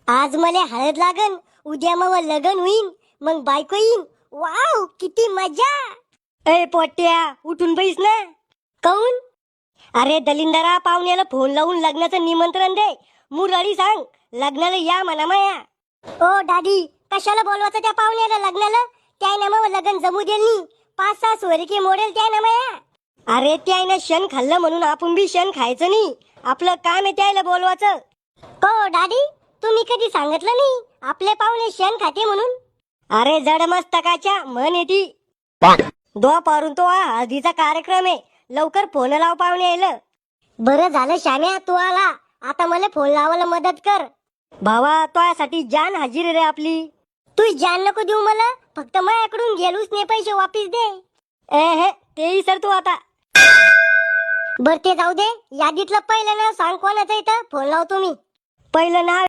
आज मला हळद लागन, उद्या मग लगन होईन, मग बायको येईन. वाव किती मजा. ए पोट्या उठून बैस ना. काऊन? अरे दलिंदरा, पाहुण्याला फोन लावून लग्नाचं निमंत्रण दे. मुरळी सांग लग्नाला या म्हणा माया. ओ दादी, कशाला बोलवायचं त्या पाहुण्याला लग्नाला? त्याने मग लग्न जमू देईल. 5-6 सोयरीके मोडेल त्या ना माया. अरे त्याने क्षण खाल्लं म्हणून आपण बी क्षण खायचं नाही. आपलं काम आहे त्याला बोलवायचं. हो दादी, तुम्ही कधी सांगितलं नाही आपले पाहुणे क्षण खाते म्हणून. अरे जड मस्तकाच्या म्हण येती. दो पारून तो हळदीचा कार्यक्रम आहे. लवकर फोन लाव पाहुणे यायला. बरं झालं श्याम्या तू आला. आता मला फोन लावायला मदत कर. भावा तुझ्यासाठी जान हाजीर रे आपली. तू जान नको देऊ मला, फक्त माझ्याकडून गेलूच नाही पैसे वापिस दे. तेही सर तू आता. बर ते जाऊ दे. यादीतलं पहिलं नाव सांग कोणाचं इथं फोन लावतो मी. पहिलं नाव